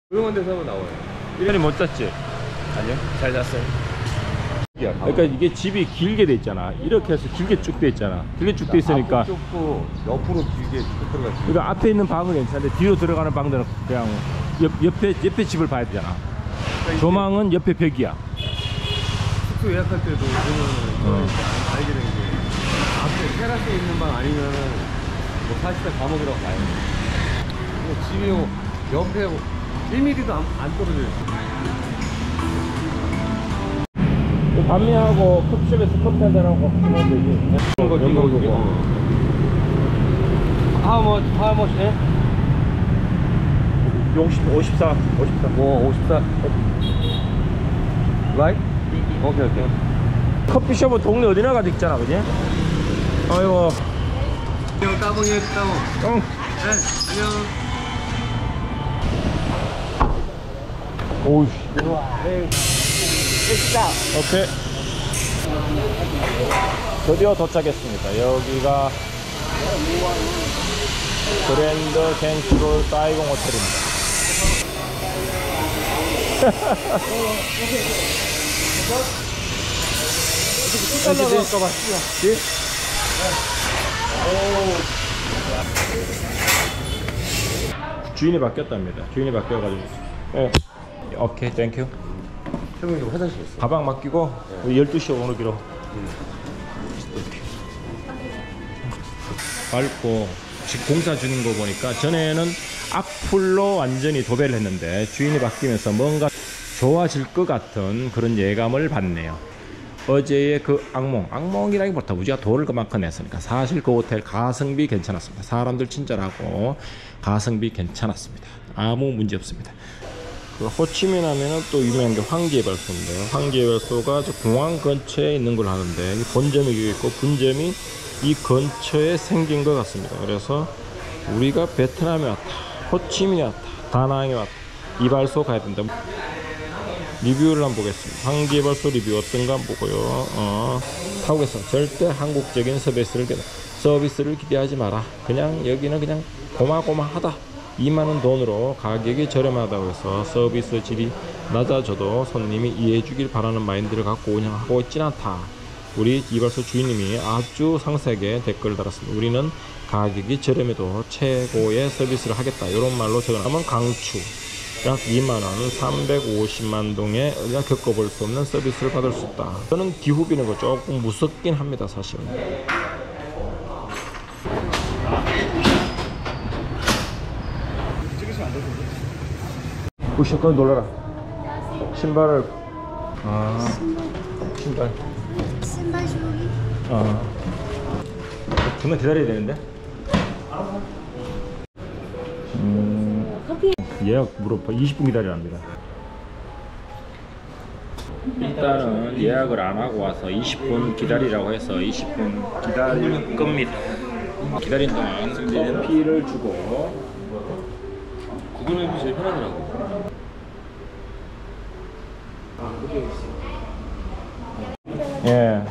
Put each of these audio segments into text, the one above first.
조용한 데서 하면 나와요. 이번에 못 잤지? 아니요, 잘 잤어요. 그러니까 이게 집이 길게 돼 있잖아. 이렇게 해서 길게 쭉 돼 있잖아. 길게 쭉 돼 있으니까. 앞쪽도 옆으로 길게 쭉 들어가지. 그러니까 앞에 있는 방은 괜찮은데 뒤로 들어가는 방들은 그냥 옆에 집을 봐야 되잖아. 그러니까 조망은 옆에 벽이야. 숙소 예약할 때도 보면은 알게 된 게 앞에 테라스에 있는 방 아니면은 뭐 사실상 감옥이라고 봐요. 뭐 집이 옆에 1mm도 안 떨어져 있어. 밤미하고 컵숍에서 커피 한잔하고 먹으면 되지. 이거. How much, eh? 54. 오, 54. Right? 오케이. 커피숍은 동네 어디나 가득 있잖아, 그지? 아이고. 안녕, 따봉이에요, 따봉. 응. 네, 안녕. 오우씨. 오케이. 드디어 도착했습니다. 여기가 그랜드 센트럴 사이공 호텔입니다. 주인이 바뀌었답니다. 주인이 바뀌어가지고. 네. 오케이, 땡큐. 형님 화장실 있어. 가방 맡기고 12시에 오기로. 밟고 지금 공사 중인 거 보니까 전에는 악플로 완전히 도배를 했는데 주인이 바뀌면서 뭔가 좋아질 것 같은 그런 예감을 받네요. 어제의 그 악몽이라기보다 우리가 돈을 그만큼 냈으니까 사실 그 호텔 가성비 괜찮았습니다. 사람들 친절하고 가성비 괜찮았습니다. 아무 문제 없습니다. 그 호치민 하면은 또 유명한 게 황제발소인데요. 황제발소가 저 공항 근처에 있는 걸 하는데 본점이 여기 있고 분점이 이 근처에 생긴 것 같습니다. 그래서 우리가 베트남에 왔다, 호치민에 왔다, 다낭에 왔다, 이 발소 가야 된다. 리뷰를 한번 보겠습니다. 황제발소 리뷰 어떤가 한번 보고요. 타국에서 절대 한국적인 서비스를 기대하지 마라. 그냥 여기는 그냥 고마고마하다. 2만원 돈으로 가격이 저렴하다고 해서 서비스 질이 낮아져도 손님이 이해해 주길 바라는 마인드를 갖고 운영하고 있진 않다. 우리 이발소 주인님이 아주 상세하게 댓글을 달았습니다. 우리는 가격이 저렴해도 최고의 서비스를 하겠다. 이런 말로 적어놓으면 강추. 약 2만원 350만 동에 우리가 겪어볼 수 없는 서비스를 받을 수 있다. 저는 기후비는 거 조금 무섭긴 합니다. 사실은. 우씨, 그건 놀라라. 신발을. 신발. 신발 주기? 정말 기다려야 되는데? 예약 물어봐. 20분 기다려야 합니다. 일단은 예약을 안 하고 와서 20분 기다리라고 해서 20분 기다릴 겁니다. 기다린 동안 커피를 주고. 구글 맵이 제일 편하더라고. 예.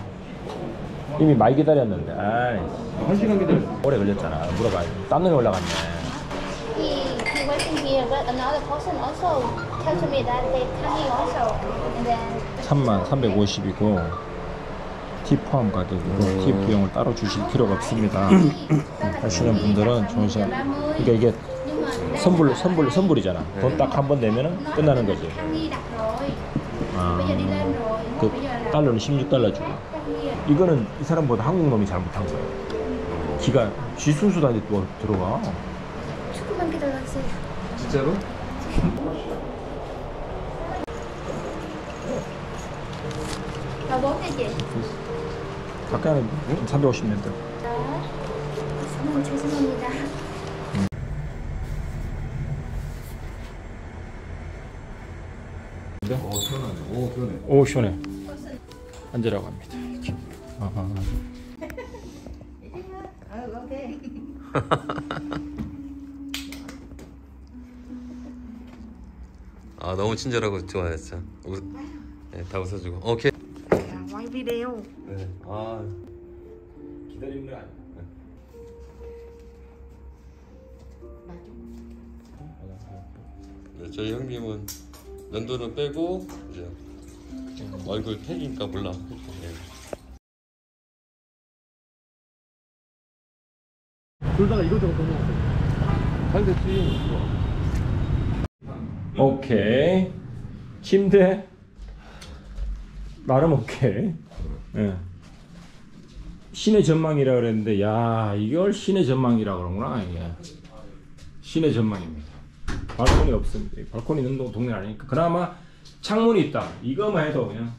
이미 많이 기다렸는데. 1시간 기다려. 오래 걸렸잖아. 물어봐. 땀 눈이 올라갔네. He waiting here, but another person also tell to me that they coming also, and then 3350이고 팁 포함 가격이고 팁 비용을 따로 주실 필요가 없습니다. 하시는 분들은 좋은 시간. 그러니까 이게 선불이잖아. 돈 딱 한 번 내면은 끝나는 거지. đi đặt rồi. Bây giờ đi lên rồi. 그 달러는 16달러 주고. 이거는 이 사람보다 한국 놈이 잘못한 거야. 기가 쥐순수도 아닌데 또 들어가. 조금만 기다려주세요. 진짜로? Là 4 ngày chị. 가까이는 350m. 죄송합니다. 시원하네. 오, 시원해. 오, 시원해. 앉으라고 합니다. 이렇게. 아, 너무 친절하고 좋아요, 진짜. 네, 다 웃어주고. 오케이. Quay video. 네. 아, 기다리는 거 아니야. 네. 저희 형님은 면도는 빼고 이제 얼굴 팩인가 몰라. 돌다가 이것저것 넘어갔어. 잘 됐지. 오케이. 침대 나름 오케이. 예. 시내 전망이라 그랬는데 야 이걸 시내 전망이라 그러구나. 이게 시내 전망입니다. 발코니 없습니다. 발코니 있는 동네 아니니까 그나마 창문이 있다. 이거만 해도 그냥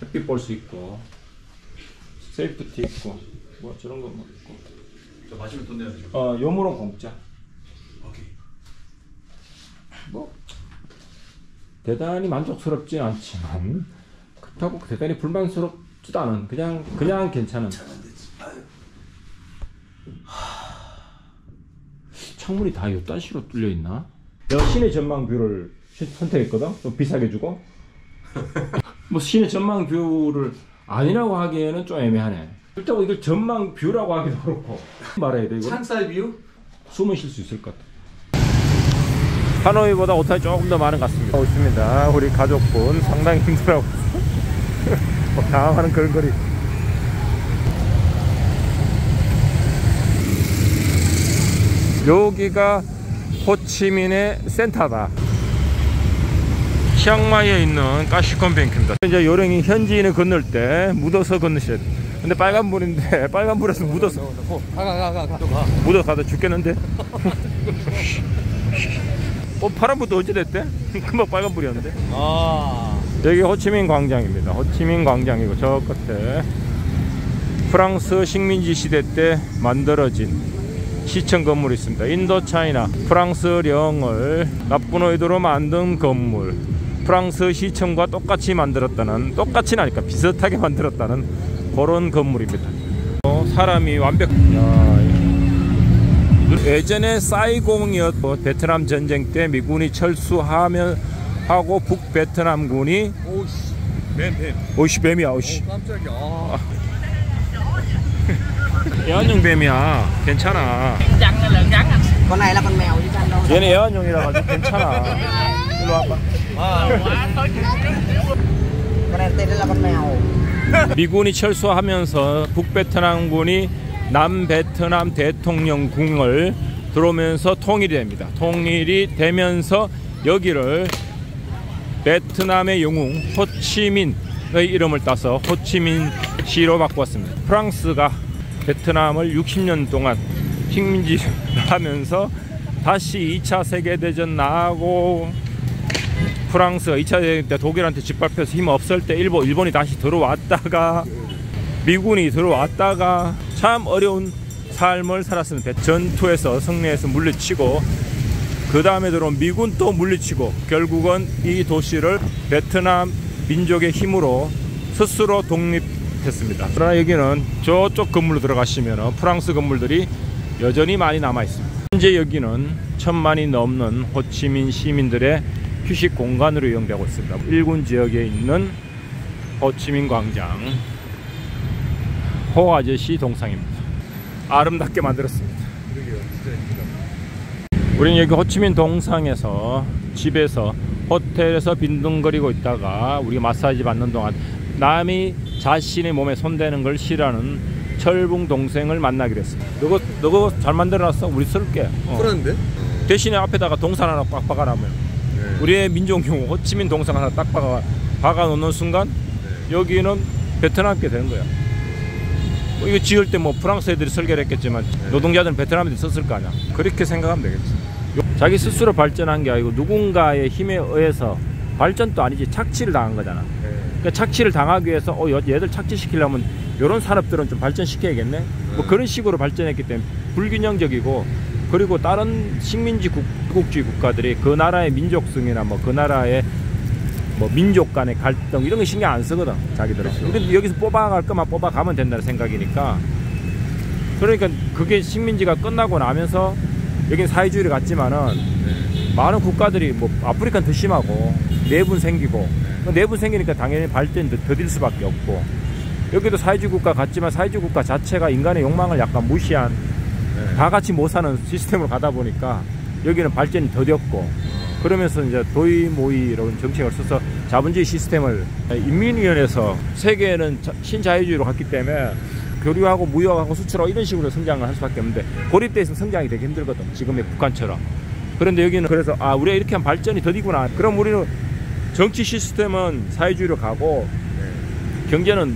햇빛 볼 수 있고 세이프티 있고 뭐 저런 거 뭐 있고. 저 마시면 돈 내야 되죠? 요물은 공짜. 오케이. 뭐 대단히 만족스럽지 않지만 그렇다고 대단히 불만스럽지도 않은 그냥 괜찮은. 창문이 다 이딴 식으로 뚫려 있나? 내가 시내 전망 뷰를 선택했거든. 좀 비싸게 주고. 뭐 시내 전망 뷰를 아니라고 하기에는 좀 애매하네. 그렇다고 이걸 전망 뷰라고 하기도 그렇고 말해야 돼 이거. 창살 뷰? 숨을 쉴 수 있을 것 같아. 하노이보다 오타이 조금 더 많은 것 같습니다. 있습니다. 우리 가족분 상당히 힘들어하고 당황하는 걸거리. 여기가 호치민의 센터다. 치앙마이에 있는 까시콘뱅크입니다. 이제 요령이 현지인을 건널 때 묻어서 건너셔야 돼. 근데 빨간불인데 빨간불에서 묻어서 가. 묻어 가다 죽겠는데. 파란불도 언제 됐대? 금방 빨간불이었는데. 여기 호치민 광장입니다. 호치민 광장이고 저 끝에 프랑스 식민지 시대 때 만들어진 시청 건물이 있습니다. 인도차이나 프랑스령을 나쁜 의도로 만든 건물. 프랑스 시청과 똑같이 만들었다는, 똑같이는 아니까 비슷하게 만들었다는 그런 건물입니다. 사람이 완벽. 예전에 사이공이었고 베트남 전쟁 때 미군이 철수하면 하고 북베트남군이 오씨 뱀이야 오씨. 깜짝이야. 애완용 뱀이야. 괜찮아. Con này là con mèo chứ chăn đâu. 얘는 애완용이라 가지고 괜찮아. 일로 와봐. Con này tên là con mèo. 미군이 철수하면서 북베트남군이 남베트남 대통령궁을 들어오면서 통일이 됩니다. 통일이 되면서 여기를 베트남의 영웅 호치민의 이름을 따서 호치민시로 바꾸었습니다. 프랑스가 베트남을 60년 동안 식민지를 하면서 다시 2차 세계대전 나고 프랑스가 2차 세계대전 때 독일한테 짓밟혀서 힘 없을 때 일본이 다시 들어왔다가 미군이 들어왔다가 참 어려운 삶을 살았습니다. 전투에서 승리해서 물리치고 그 다음에 들어온 미군 또 물리치고 결국은 이 도시를 베트남 민족의 힘으로 스스로 독립했습니다. 그러나 여기는 저쪽 건물로 들어가시면 프랑스 건물들이 여전히 많이 남아 있습니다. 현재 여기는 1000만이 넘는 호치민 시민들의 휴식 공간으로 이용되고 있습니다. 일군 지역에 있는 호치민 광장 호아저씨 동상입니다. 아름답게 만들었습니다. 우리는 여기 호치민 동상에서 집에서 호텔에서 빈둥거리고 있다가 우리가 마사지 받는 동안 남이 자신의 몸에 손대는 걸 싫어하는 철붕 동생을 만나기로 했습니다. 너거 잘 만들어놨어? 우리 쓸게. 그런데? 대신에 앞에다가 동산 하나 빡 박아놔면 우리의 민족용 호치민 동상 하나 딱 박아 놓는 순간 여기는 베트남께 되는 거야. 이거 지을 때 뭐 프랑스 애들이 설계를 했겠지만 노동자들은 베트남 애들이 썼을 거 아니야. 그렇게 생각하면 되겠지. 자기 스스로 발전한 게 아니고 누군가의 힘에 의해서 발전도 아니지 착취를 당한 거잖아. 그러니까 착취를 당하기 위해서 얘들 착취시키려면 이런 산업들은 좀 발전시켜야겠네. 뭐 그런 식으로 발전했기 때문에 불균형적이고, 그리고 다른 식민지 국주의 국가들이 그 나라의 민족성이나 뭐 그 나라의 뭐 민족 간의 갈등 이런 거 신경 안 쓰거든 자기들은. 근데 여기서 뽑아갈 것만 뽑아가면 된다는 생각이니까. 그러니까 그게 식민지가 끝나고 나면서 여긴 사회주의를 갔지만은 많은 국가들이 뭐 아프리카는 더 심하고 내분 생기고, 내분 생기니까 당연히 발전이 더딜 수밖에 없고, 여기도 사회주의 국가 같지만 사회주의 국가 자체가 인간의 욕망을 약간 무시한 다 같이 못 사는 시스템으로 가다 보니까 여기는 발전이 더뎠고, 그러면서 이제 도이모이라는 정책을 써서 자본주의 시스템을 인민위원회에서 세계는 신자유주의로 갔기 때문에 교류하고 무역하고 수출하고 이런 식으로 성장을 할 수밖에 없는데 고립돼 있으면 성장이 되게 힘들거든. 지금의 북한처럼. 그런데 여기는 그래서 우리가 이렇게 하면 발전이 더디구나. 그럼 우리는 정치 시스템은 사회주의로 가고 경제는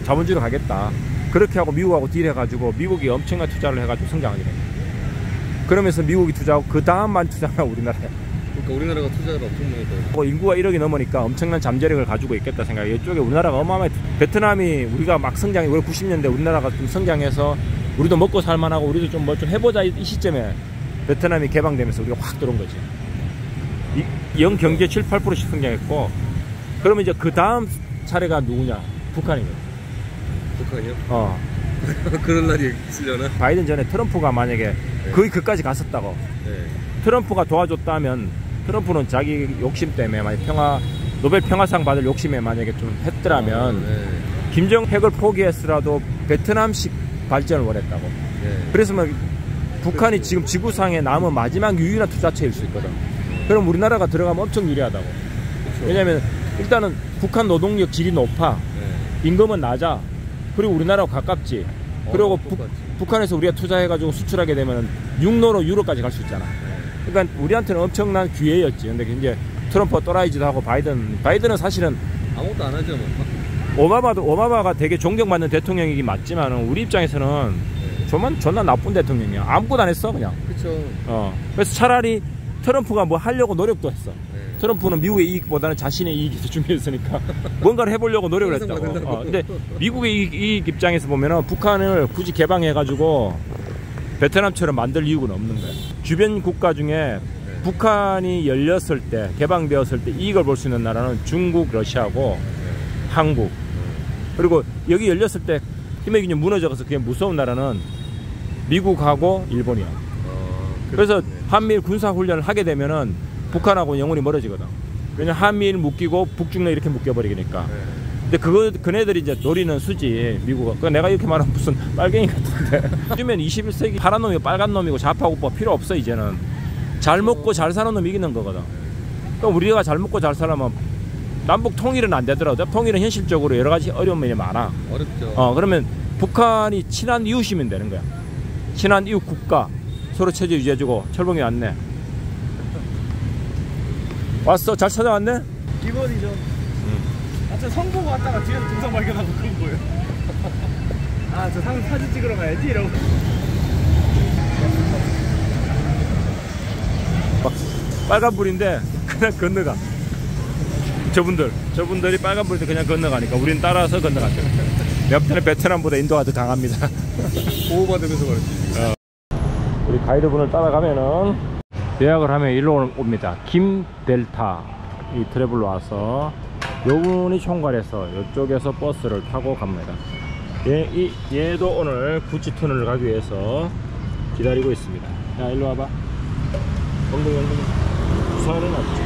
자본주의로 가겠다. 그렇게 하고 미국하고 딜해가지고 미국이 엄청난 투자를 해가지고 성장하게 됩니다. 그러면서 미국이 투자하고 그 다음만 투자하면 우리나라에. 그러니까 우리나라가 투자를 엄청 많이 더. 인구가 1억이 넘으니까 엄청난 잠재력을 가지고 있겠다 생각해요. 이쪽에 우리나라가 어마어마해. 베트남이 우리가 막 성장이 원래 90년대 우리나라가 좀 성장해서 우리도 먹고 살만하고 우리도 좀 뭐 좀 해보자 이 시점에 베트남이 개방되면서 우리가 확 들어온 거지. 영 경제 7, 8%씩 성장했고 그러면 이제 그 다음 차례가 누구냐? 북한이거든. 북한이요? 그런 날이 있으려나? 바이든 전에 트럼프가 만약에 거의 그까지 갔었다고. 트럼프가 도와줬다면 트럼프는 자기 욕심 때문에 만약 노벨 평화상 받을 욕심에 만약에 좀 했더라면 김정 핵을 포기했으라도 베트남식 발전을 원했다고. 그래서 뭐 북한이 지금 지구상에 남은 마지막 유일한 투자처일 수 있거든. 그럼 우리나라가 들어가면 엄청 유리하다고. 왜냐면 일단은 북한 노동력 질이 높아. 임금은 낮아. 그리고 우리나라하고 가깝지. 그리고 북한에서 우리가 투자해가지고 수출하게 되면 육로로 유럽까지 갈 수 있잖아. 그러니까 우리한테는 엄청난 기회였지. 근데 이제 트럼프가 또라이짓도 하고 바이든은 사실은 아무것도 안 하죠. 뭐. 오바마가 되게 존경받는 대통령이긴 맞지만 우리 입장에서는 존나 나쁜 대통령이야. 아무것도 안 했어 그냥. 그렇죠. 그래서 차라리 트럼프가 뭐 하려고 노력도 했어. 트럼프는 미국의 이익보다는 자신의 이익이 더 중요했으니까 뭔가를 해보려고 노력을 했다고. 근데 미국의 이익 입장에서 보면은 북한을 굳이 개방해가지고 베트남처럼 만들 이유는 없는 거야. 주변 국가 중에 북한이 열렸을 때, 개방되었을 때 이익을 볼 수 있는 나라는 중국, 러시아고 한국. 그리고 여기 열렸을 때 힘의 균형 무너져서 그게 무서운 나라는 미국하고 일본이야. 그래서 한미일 군사훈련을 하게 되면은 북한하고 영원히 멀어지거든. 왜냐면 한미일 묶이고 북중러 이렇게 묶여버리니까. 근데 그네들이 이제 노리는 수지, 미국은. 그 내가 이렇게 말하면 무슨 빨갱이 같은데. 요즘엔 21세기 파란 놈이고 빨간 놈이고 좌파우파 필요 없어, 이제는. 잘 먹고 잘 사는 놈이 이기는 거거든. 그러니까 우리가 잘 먹고 잘 살려면 남북 통일은 안 되더라도 통일은 현실적으로 여러 가지 어려운 면이 많아. 어렵죠. 그러면 북한이 친한 이웃이면 되는 거야. 친한 이웃 국가. 서로 체제 유지해주고. 철봉이 왔네. 왔어? 잘 찾아왔네? 이번이죠. 저 성 보고 왔다가 뒤에서 동상 발견하고 그런 거예요. 저 사진 찍으러 가야지 이러고. 빨간불인데 그냥 건너가. 저분들이 빨간불인데 그냥 건너가니까 우린 따라서 건너갔죠. 옆에는 베트남보다 인도가 더 강합니다. 보호받으면서 그렇지. 우리 가이드분을 따라가면은 예약을 하면 일로 옵니다. 김델타 이 트래블로 와서 요분이 총괄해서 이쪽에서 버스를 타고 갑니다. 얘도 오늘 구치 터널을 가기 위해서 기다리고 있습니다. 야, 일로 와봐. 엉덩이 부산은 없지.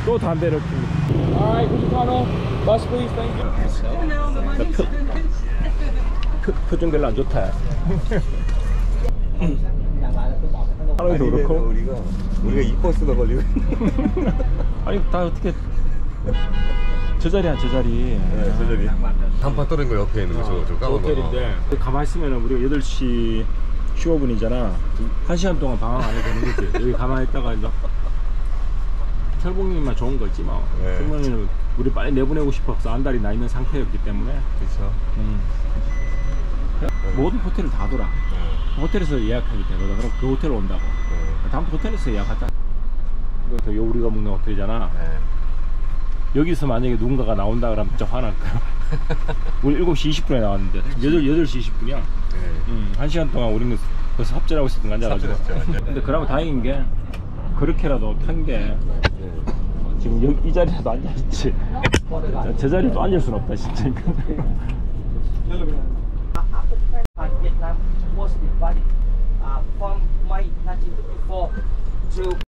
또 담배를 핍니다. 아이, 구치 터널 버스 플리즈 땡큐. 표정 별로 안 좋다. 하루에도 그렇고 우리가 이 버스가 걸리고. 아니 다 어떻게 저 자리야 저 자리. 저 자리. 단판 떨어진 거 옆에 있는 거 저 호텔인데 가만히 있으면 우리가 8시 15분이잖아 1시간 동안 방황 안 해도 되는 거지. 여기 가만히 있다가 이제 철봉님만 좋은 거지 뭐. 그러면 우리 빨리 내보내고 싶어서 안달이 나 있는 상태였기 때문에. 그렇죠. 모든 호텔을 다 돌아. 호텔에서 예약하기 되거든. 그럼 그 호텔 온다고. 다음 호텔에서 예약하자. 이거 우리가 먹는 호텔이잖아. 여기서 만약에 누군가가 나온다 그러면 진짜 화날 거야. 우리 7시 20분에 나왔는데 8시 20분이야. 1시간 동안 우리는 거기서 합절하고 있었던 거 앉아가지고. 근데 그러면 다행인 게 그렇게라도 탄 게 지금 이 자리에도 앉아있지. 제 자리에 또 앉을 수는 없다 진짜. Vietnam was divided from May 1954 to